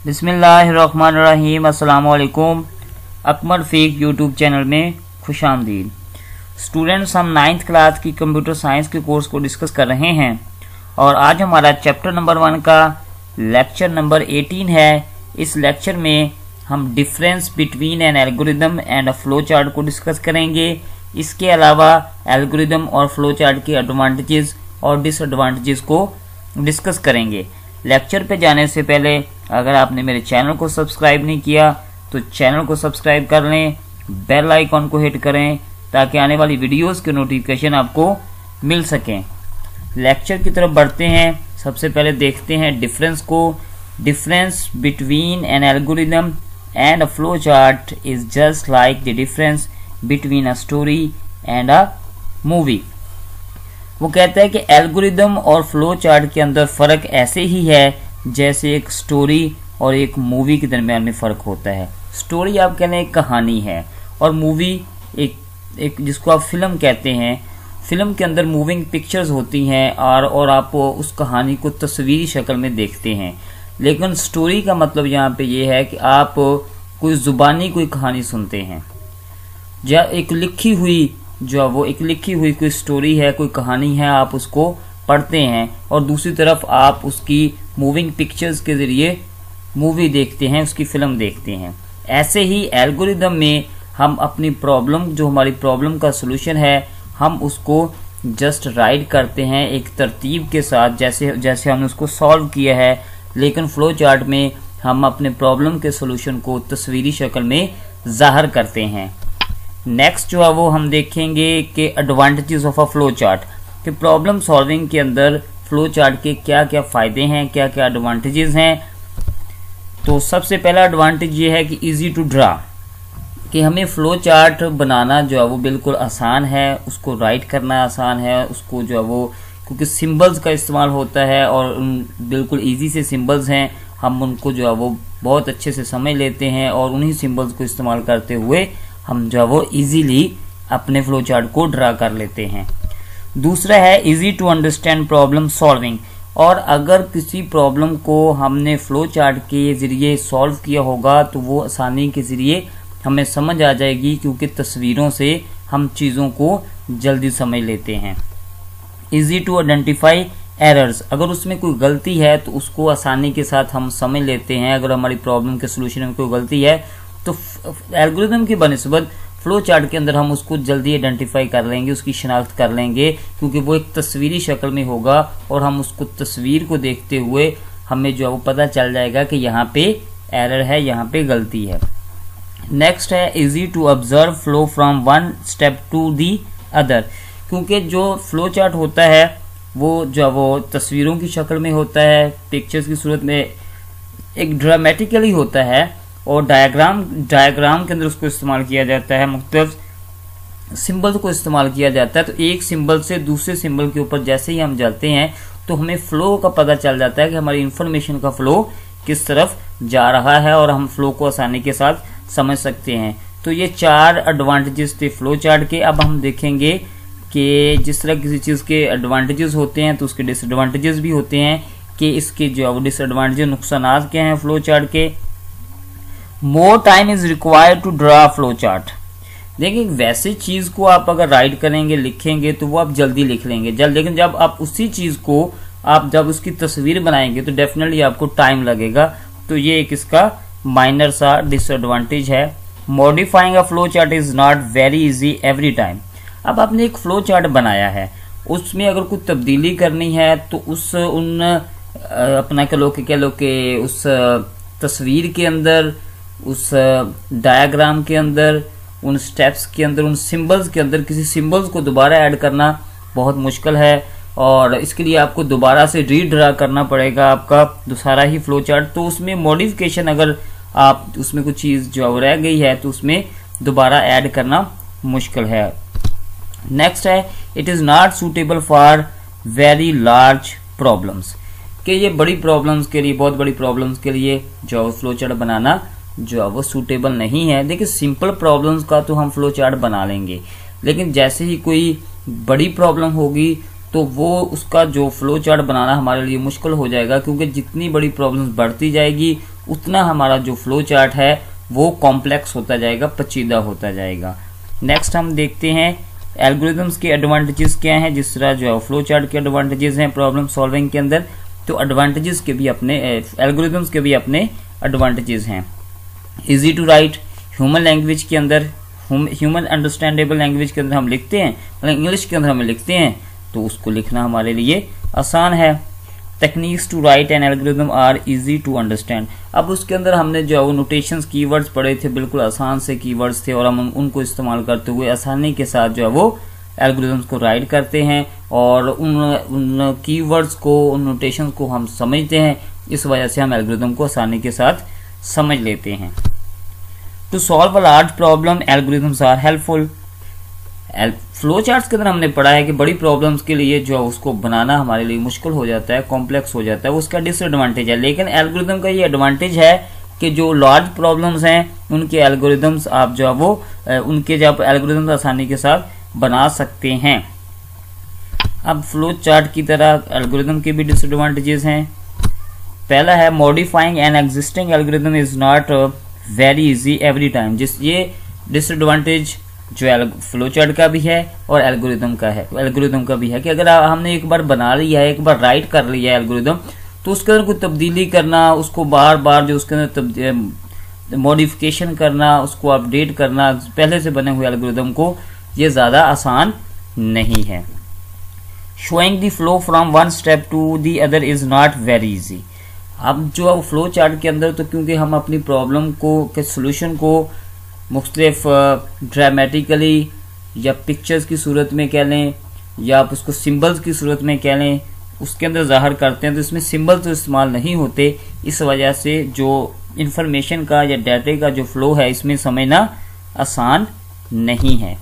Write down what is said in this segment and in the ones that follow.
बिस्मिल्लाहिर्रहमानिर्रहीम। अस्सलाम वालेकुम। अकमल फ़ीक यूट्यूब चैनल में खुश आमदीद। स्टूडेंट्स, हम 9th क्लास की कंप्यूटर साइंस के कोर्स को डिस्कस कर रहे हैं और आज हमारा चैप्टर नंबर 1 का लेक्चर नंबर 18 है। इस लेक्चर में हम difference between N algorithm and a flow chart को डिस्कस करेंगे। इसके अलावा एल्गोरिदम और फ्लो चार्ट के एडवांटेजेस और डिसएडवांटेजेस को डिस्कस करेंगे। लेक्चर पे जाने से पहले अगर आपने मेरे चैनल को सब्सक्राइब नहीं किया तो चैनल को सब्सक्राइब कर लें, बेल आइकॉन को हिट करें ताकि आने वाली वीडियोस के नोटिफिकेशन आपको मिल सकें। लेक्चर की तरफ बढ़ते हैं। सबसे पहले देखते हैं डिफरेंस को। Difference between N algorithm and a flow chart is just like the difference between a story and a movie. वो कहता है कि एल्गोरिदम और फ्लो चार्ट के अंदर फ़र्क ऐसे ही है जैसे एक स्टोरी और एक मूवी के दरमियान में फ़र्क होता है। स्टोरी आप कह लें एक कहानी है और मूवी एक जिसको आप फिल्म कहते हैं। फिल्म के अंदर मूविंग पिक्चर्स होती हैं और आप उस कहानी को तस्वीरी शक्ल में देखते हैं। लेकिन स्टोरी का मतलब यहाँ पे ये है कि आप कोई ज़ुबानी कोई कहानी सुनते हैं, या एक लिखी हुई कोई स्टोरी है, कोई कहानी है, आप उसको पढ़ते हैं और दूसरी तरफ आप उसकी मूविंग पिक्चर्स के जरिए मूवी देखते हैं, उसकी फिल्म देखते हैं। ऐसे ही एल्गोरिदम में हम अपनी प्रॉब्लम, जो हमारी प्रॉब्लम का सलूशन है, हम उसको जस्ट राइट करते हैं एक तरतीब के साथ जैसे हमने उसको सॉल्व किया है। लेकिन फ्लो चार्ट में हम अपने प्रॉब्लम के सलूशन को तस्वीरी शक्ल में जाहिर करते हैं। नेक्स्ट जो है वो हम देखेंगे कि advantages of a flow chart, कि प्रॉब्लम सॉल्विंग के अंदर फ्लो चार्ट के क्या क्या फ़ायदे हैं, क्या क्या एडवांटेजेस हैं। तो सबसे पहला एडवांटेज ये है कि इजी टू ड्रा, कि हमें फ्लो चार्ट बनाना जो है वो बिल्कुल आसान है, उसको राइट करना आसान है, उसको जो है वो क्योंकि सिंबल्स का इस्तेमाल होता है और बिल्कुल इजी से सिंबल्स हैं, हम उनको जो है वो बहुत अच्छे से समझ लेते हैं और उन्हीं सिंबल्स को इस्तेमाल करते हुए हम जो है वो इजीली अपने फ्लो चार्ट को ड्रा कर लेते हैं। दूसरा है easy to understand problem solving, और अगर किसी प्रॉब्लम को हमने फ्लो चार्ट के जरिए सॉल्व किया होगा तो वो आसानी के जरिए हमें समझ आ जाएगी, क्योंकि तस्वीरों से हम चीज़ों को जल्दी समझ लेते हैं। इजी टू आइडेंटिफाई एरर्स, अगर उसमें कोई गलती है तो उसको आसानी के साथ हम समझ लेते हैं। अगर हमारी प्रॉब्लम के सोल्यूशन में कोई गलती है तो एल्गोरिदम की बनिस्बत फ्लो चार्ट के अंदर हम उसको जल्दी आइडेंटिफाई कर लेंगे, उसकी शनाख्त कर लेंगे, क्योंकि वो एक तस्वीरी शक्ल में होगा और हम उसको तस्वीर को देखते हुए हमें जो है वो पता चल जाएगा कि यहाँ पे एरर है, यहाँ पे गलती है। नेक्स्ट है easy to observe flow from one step to the other, क्योंकि जो फ्लो चार्ट होता है वो जो है वो तस्वीरों की शक्ल में होता है, पिक्चर्स की सूरत में एक ड्रामेटिकली होता है और डायग्राम के अंदर उसको इस्तेमाल किया जाता है, मुख्तलिफ सिंबल को इस्तेमाल किया जाता है। तो एक सिंबल से दूसरे सिंबल के ऊपर जैसे ही हम जाते हैं तो हमें फ्लो का पता चल जाता है कि हमारी इंफॉर्मेशन का फ्लो किस तरफ जा रहा है और हम फ्लो को आसानी के साथ समझ सकते हैं। तो ये 4 एडवांटेजेस थे फ्लो चार्ट के। अब हम देखेंगे कि जिस तरह किसी चीज़ के एडवांटेजेस होते हैं तो उसके डिसएडवांटेजेस भी होते हैं, कि इसके जो डिसएडवांटेजेस नुकसान क्या हैं फ्लो चार्ट के। More time is required to draw flow chart. देखिए, वैसे चीज को आप अगर राइट करेंगे, लिखेंगे तो वो आप जल्दी लिख लेंगे लेकिन जब आप उसी चीज को आप जब उसकी तस्वीर बनाएंगे तो डेफिनेटली आपको टाइम लगेगा। तो ये एक इसका माइनर सा डिसएडवांटेज है। Modifying a flow chart is not very easy every time. अब आपने एक फ्लो चार्ट बनाया है, उसमें अगर कुछ तब्दीली करनी है तो अपना कह लो कि उस तस्वीर के अंदर, उस डायग्राम के अंदर, उन स्टेप्स के अंदर, उन सिंबल्स के अंदर किसी सिंबल्स को दोबारा ऐड करना बहुत मुश्किल है और इसके लिए आपको दोबारा से रीड्रा करना पड़ेगा आपका सारा ही फ्लो चार्ट। तो उसमें मॉडिफिकेशन, अगर आप उसमें कुछ चीज़ जो रह गई है तो उसमें दोबारा ऐड करना मुश्किल है। नेक्स्ट है it is not suitable for very large problems, कि ये बड़ी प्रॉब्लम्स के लिए, बहुत बड़ी प्रॉब्लम्स के लिए जो फ्लो चार्ट बनाना जो है वो सूटेबल नहीं है। देखिए, सिंपल प्रॉब्लम्स का तो हम फ्लो चार्ट बना लेंगे, लेकिन जैसे ही कोई बड़ी प्रॉब्लम होगी तो वो उसका जो फ्लो चार्ट बनाना हमारे लिए मुश्किल हो जाएगा, क्योंकि जितनी बड़ी प्रॉब्लम्स बढ़ती जाएगी उतना हमारा जो फ्लो चार्ट है वो कॉम्प्लेक्स होता जाएगा, पेचीदा होता जाएगा। नेक्स्ट हम देखते हैं एल्गोरिथम्स के एडवांटेजेस क्या हैं। जिस तरह जो है फ्लो चार्ट के एडवांटेजेस हैं प्रॉब्लम सॉल्विंग के अंदर, तो एडवांटेजेस के भी अपने एल्गोरिथम्स के भी अपने एडवांटेजेस हैं। Easy to write, human language के अंदर, ह्यूमन अंडरस्टैंडेबल लैंग्वेज के अंदर हम लिखते हैं, मतलब इंग्लिश के अंदर हम लिखते हैं तो उसको लिखना हमारे लिए आसान है। Techniques to write an algorithm are easy to understand. अब उसके अंदर हमने जो है वो नोटेशंस कीवर्ड्स पढ़े थे, बिल्कुल आसान से कीवर्ड्स थे और हम उनको इस्तेमाल करते हुए आसानी के साथ जो है वो एल्गोरिथम्स को राइट करते हैं और उन कीवर्ड्स को, उन नोटेशंस को हम समझते हैं। इस वजह से हम एल्गोरिथम को आसानी के साथ समझ लेते हैं। To solve a large problem algorithms are helpful. Flow charts के अंदर हमने पढ़ा है कि बड़ी प्रॉब्लम्स के लिए जो है उसको बनाना हमारे लिए मुश्किल हो जाता है, कॉम्प्लेक्स हो जाता है, उसका डिसएडवांटेज है। लेकिन एल्गोरिथम का ये एडवांटेज है कि जो लार्ज प्रॉब्लम्स हैं उनके एल्गोरिथम्स आप जो है वो उनके जब एल्गोरिथम्स आसानी के साथ बना सकते हैं। अब फ्लो चार्ट की तरह एल्गोरिथम के भी डिसएडवांटेजेस हैं। पहला है modifying an existing algorithm is not very easy every time. जिस ये डिसएडवांटेज जो फ्लो चार्ट का भी है और एल्गोरिथम का भी है कि अगर हमने एक बार बना लिया है, एक बार राइट कर लिया है एल्गोरिथम, तो उसके अंदर कोई तब्दीली करना, उसको बार बार जो उसके अंदर मॉडिफिकेशन करना, उसको अपडेट करना पहले से बने हुए एल्गोरिथम को, ये ज्यादा आसान नहीं है। Showing the flow from one step to the other is not very easy. अब जो फ्लो चार्ट के अंदर तो क्योंकि हम अपनी प्रॉब्लम को के सोल्यूशन को मुख्तलिफ ड्रामेटिकली या पिक्चर्स की सूरत में कह लें या आप उसको सिंबल्स की सूरत में कह लें, उसके अंदर जाहिर करते हैं, तो इसमें सिंबल तो इस्तेमाल नहीं होते। इस वजह से जो इंफॉर्मेशन का या डाटे का जो फ्लो है इसमें समझना आसान नहीं है।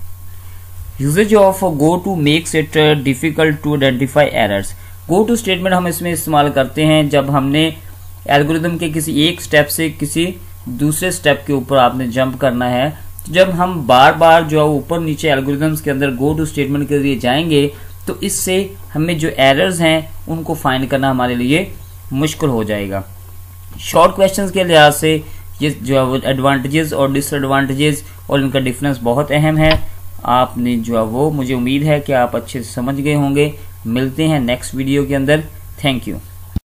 Usages of go to makes it difficult to identify errors. Go to statement हम इसमें इस्तेमाल करते हैं जब हमने एल्गोरिथम के किसी एक स्टेप से किसी दूसरे स्टेप के ऊपर आपने जंप करना है। तो जब हम बार बार जो है ऊपर नीचे एल्गोरिथम्स के अंदर गो टू स्टेटमेंट के जरिए जाएंगे तो इससे हमें जो एरर्स हैं उनको फाइंड करना हमारे लिए मुश्किल हो जाएगा। शॉर्ट क्वेश्चंस के लिहाज से ये जो है एडवांटेजेस और डिसएडवांटेजेस और इनका डिफरेंस बहुत अहम है। आपने जो है वो, मुझे उम्मीद है कि आप अच्छे से समझ गए होंगे। मिलते हैं नेक्स्ट वीडियो के अंदर। Thank you.